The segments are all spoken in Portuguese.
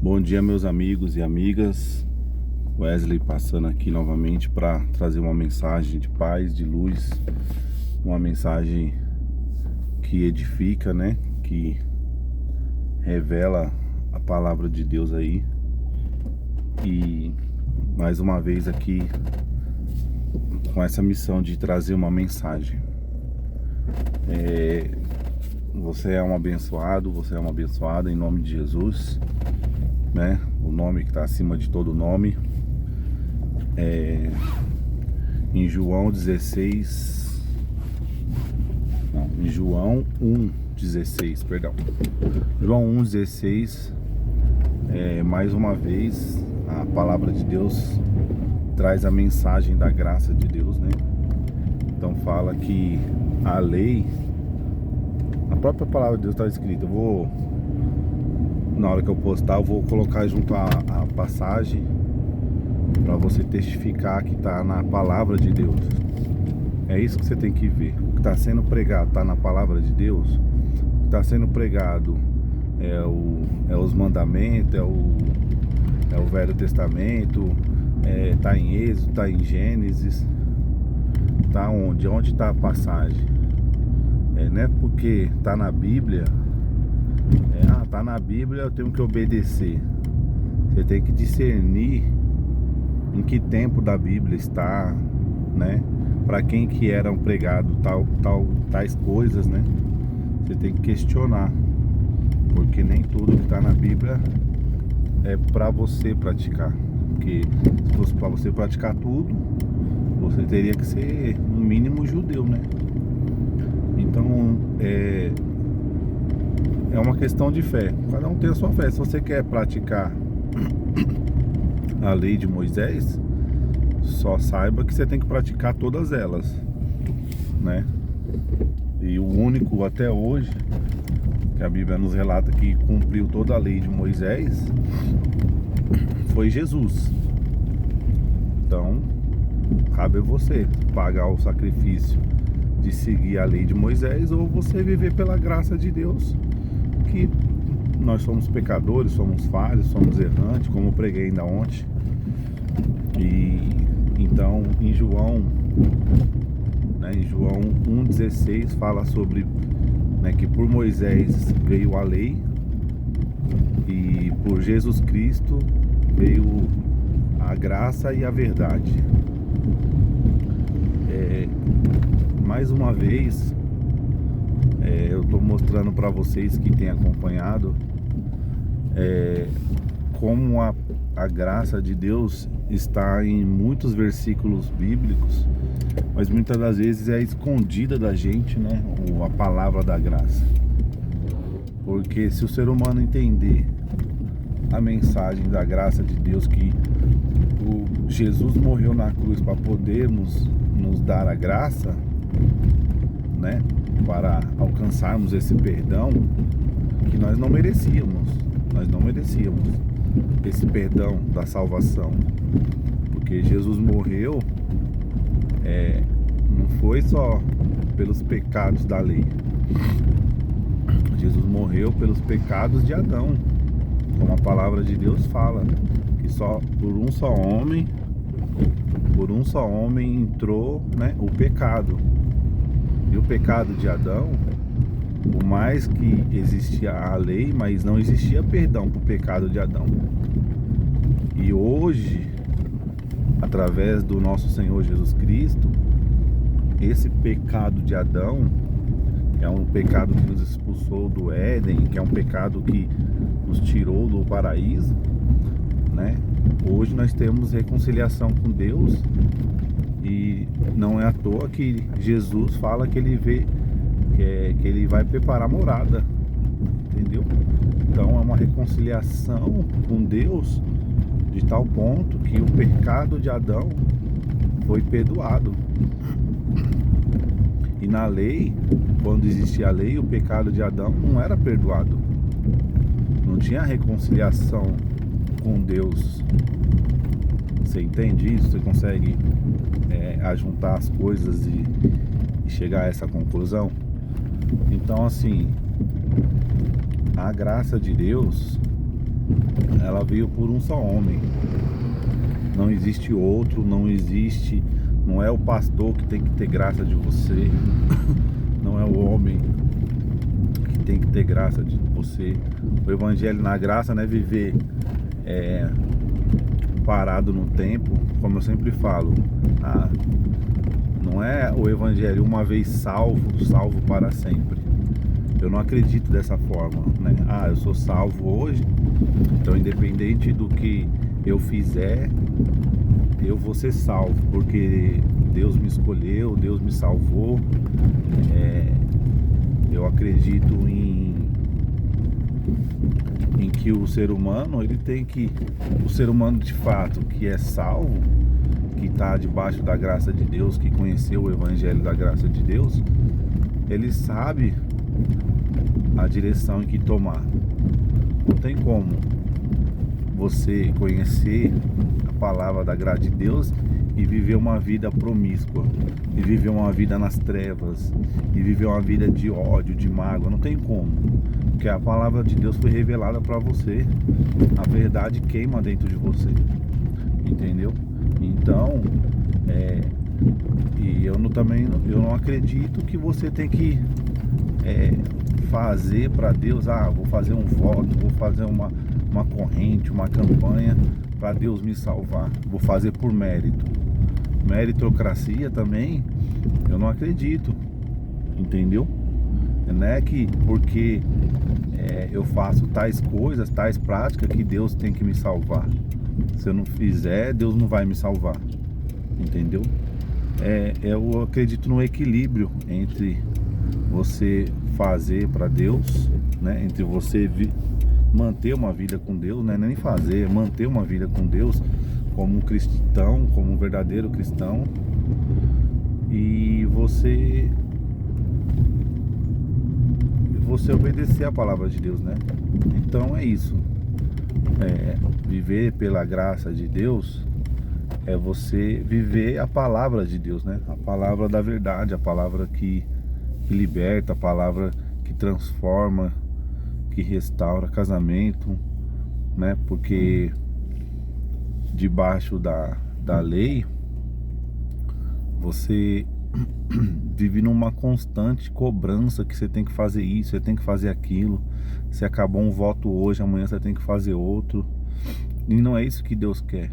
Bom dia, meus amigos e amigas. Wesley passando aqui novamente para trazer uma mensagem de paz, de luz, uma mensagem que edifica, né? Que revela a palavra de Deus aí. E mais uma vez aqui com essa missão de trazer uma mensagem. Você é um abençoado, você é uma abençoada em nome de Jesus, né? O nome que está acima de todo nome. Em João 16, não, em João 1,16, perdão. João 1,16, mais uma vez a palavra de Deus traz a mensagem da graça de Deus, né? Então fala que a lei, a própria palavra de Deus está escrita. Na hora que eu postar, eu vou colocar junto a passagem para você testificar que está na palavra de Deus. É isso que você tem que ver. O que está sendo pregado está na palavra de Deus. O que está sendo pregado é os mandamentos, é o Velho Testamento, está em Êxodo, está em Gênesis. Está onde? Onde está a passagem? Não é porque está na Bíblia. Tá na Bíblia, eu tenho que obedecer. Você tem que discernir em que tempo da Bíblia está, né? Para quem que eram pregados tais coisas, né? Você tem que questionar, porque nem tudo que está na Bíblia é para você praticar. Porque se fosse para você praticar tudo, você teria que ser no mínimo judeu, né? Então é uma questão de fé. Cada um tem a sua fé. Se você quer praticar a lei de Moisés, só saiba que você tem que praticar todas elas, né? E o único até hoje que a Bíblia nos relata que cumpriu toda a lei de Moisés foi Jesus. Então cabe a você pagar o sacrifício de seguir a lei de Moisés, ou você viver pela graça de Deus, que nós somos pecadores, somos falhos, somos errantes, como eu preguei ainda ontem. E então em João 1,16 fala sobre, né, que por Moisés veio a lei e por Jesus Cristo veio a graça e a verdade. Mais uma vez, eu estou mostrando para vocês que têm acompanhado como a graça de Deus está em muitos versículos bíblicos, mas muitas das vezes é escondida da gente, né? A palavra da graça. Porque se o ser humano entender a mensagem da graça de Deus, que Jesus morreu na cruz para podermos nos dar a graça, né? Para alcançarmos esse perdão que nós não merecíamos. Nós não merecíamos esse perdão da salvação, porque Jesus morreu, não foi só pelos pecados da lei. Jesus morreu pelos pecados de Adão, como a palavra de Deus fala, que só por um só homem entrou, né, o pecado. E o pecado de Adão, por mais que existia a lei, mas não existia perdão para o pecado de Adão. E hoje, através do nosso Senhor Jesus Cristo, esse pecado de Adão, que é um pecado que nos expulsou do Éden, que é um pecado que nos tirou do paraíso, né? Hoje nós temos reconciliação com Deus. E não é à toa que Jesus fala que ele vai preparar morada, entendeu? Então é uma reconciliação com Deus de tal ponto que o pecado de Adão foi perdoado. E na lei, quando existia a lei, o pecado de Adão não era perdoado. Não tinha reconciliação com Deus. Você entende isso? Você consegue ajuntar as coisas e chegar a essa conclusão? Então, assim, a graça de Deus, ela ela veio por um só homem. Não existe outro, não é o pastor que tem que ter graça de você, não é o homem que tem que ter graça de você. O evangelho na graça não é viver parado no tempo, como eu sempre falo. Não é o evangelho uma vez salvo para sempre. Eu não acredito dessa forma, né? Eu sou salvo hoje, então independente do que eu fizer, eu vou ser salvo, porque Deus me escolheu, Deus me salvou. Eu acredito em que o ser humano, o ser humano de fato que é salvo, que está debaixo da graça de Deus, que conheceu o evangelho da graça de Deus, ele sabe a direção em que tomar. Não tem como você conhecer a palavra da graça de Deus e viver uma vida promíscua, e viver uma vida nas trevas, e viver uma vida de ódio, de mágoa. Não tem como, porque a palavra de Deus foi revelada para você. A verdade queima dentro de você, entendeu? Então, e eu não acredito que você tem que fazer para Deus, vou fazer um voto, vou fazer uma corrente, uma campanha para Deus me salvar, vou fazer por mérito. Meritocracia também, eu não acredito, entendeu? Não é que porque eu faço tais coisas, tais práticas, que Deus tem que me salvar. Se eu não fizer, Deus não vai me salvar, entendeu? Eu acredito no equilíbrio entre você fazer para Deus, né? Entre você manter uma vida com Deus, né? Nem fazer, manter uma vida com Deus como um cristão, como um verdadeiro cristão, e você obedecer a palavra de Deus, né? Então é isso. Viver pela graça de Deus é você viver a palavra de Deus, né? A palavra da verdade, a palavra que liberta, a palavra que transforma, que restaura casamento, né? Porque debaixo da lei você vive numa constante cobrança, que você tem que fazer isso, você tem que fazer aquilo. Se acabou um voto hoje, amanhã você tem que fazer outro, e não é isso que Deus quer.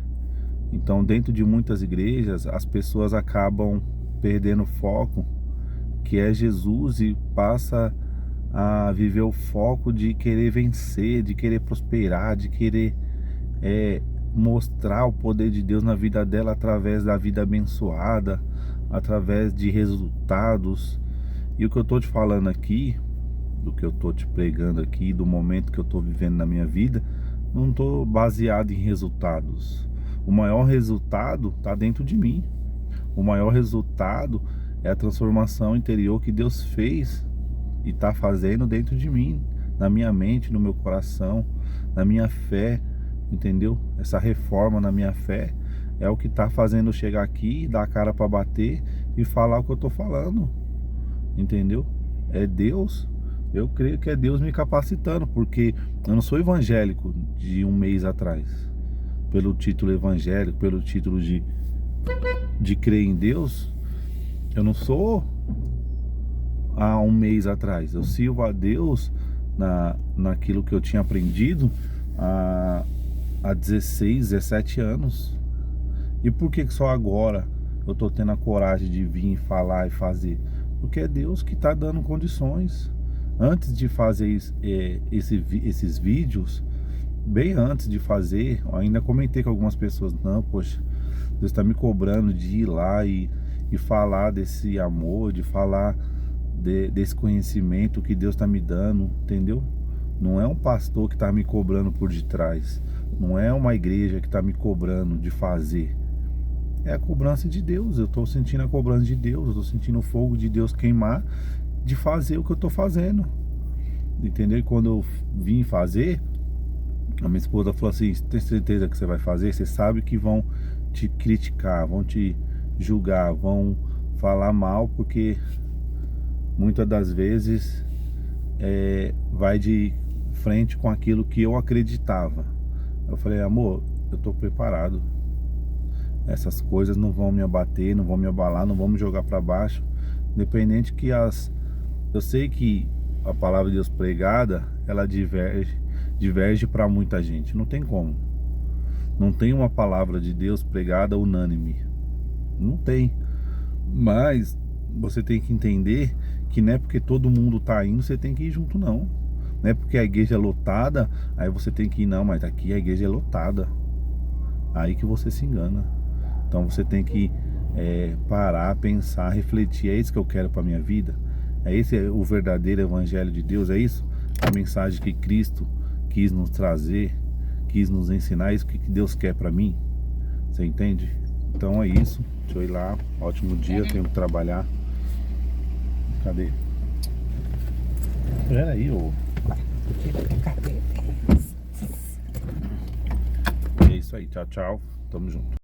Então, dentro de muitas igrejas, as pessoas acabam perdendo o foco, que é Jesus, e passa a viver o foco de querer vencer, de querer prosperar, de querer mostrar o poder de Deus na vida dela através da vida abençoada, através de resultados. E o que eu tô te falando aqui, do que eu tô te pregando aqui, do momento que eu tô vivendo na minha vida, não tô baseado em resultados. O maior resultado tá dentro de mim. O maior resultado é a transformação interior que Deus fez e tá fazendo dentro de mim, na minha mente, no meu coração, na minha fé, entendeu? Essa reforma na minha fé é o que tá fazendo eu chegar aqui, dar a cara para bater e falar o que eu tô falando, entendeu? É Deus. Eu creio que é Deus me capacitando, porque eu não sou evangélico de um mês atrás. Pelo título evangélico, pelo título de crer em Deus, eu não sou há um mês atrás. Eu sirvo a Deus naquilo que eu tinha aprendido há 16, 17 anos. E por que só agora eu tô tendo a coragem de vir falar e fazer? Porque é Deus que tá dando condições. Antes de fazer esses vídeos, bem antes de fazer, eu ainda comentei com algumas pessoas: não, poxa, Deus está me cobrando de ir lá e falar desse amor, de falar desse conhecimento que Deus está me dando, entendeu? Não é um pastor que está me cobrando por detrás, não é uma igreja que está me cobrando de fazer. É a cobrança de Deus. Eu estou sentindo a cobrança de Deus, eu estou sentindo o fogo de Deus queimar, de fazer o que eu estou fazendo, entendeu? E quando eu vim fazer, a minha esposa falou assim: tem certeza que você vai fazer? Você sabe que vão te criticar, vão te julgar, vão falar mal, porque muitas das vezes vai de frente com aquilo que eu acreditava. Eu falei, amor, eu tô preparado. Essas coisas não vão me abater, não vão me abalar, não vão me jogar para baixo. Independente que eu sei que a palavra de Deus pregada, ela diverge para muita gente. Não tem como. Não tem uma palavra de Deus pregada unânime. Não tem. Mas você tem que entender que não é porque todo mundo tá indo, você tem que ir junto, não. Não é porque a igreja é lotada, aí você tem que ir, não, mas aqui a igreja é lotada. Aí que você se engana. Então você tem que parar, pensar, refletir. É isso que eu quero para minha vida? É esse o verdadeiro evangelho de Deus? É isso? A mensagem que Cristo quis nos trazer, quis nos ensinar, é isso que Deus quer para mim? Você entende? Então é isso. Deixa eu ir lá. Ótimo dia, tenho que trabalhar. Cadê? Pera aí, ô. É isso aí. Tchau, tchau. Tamo junto.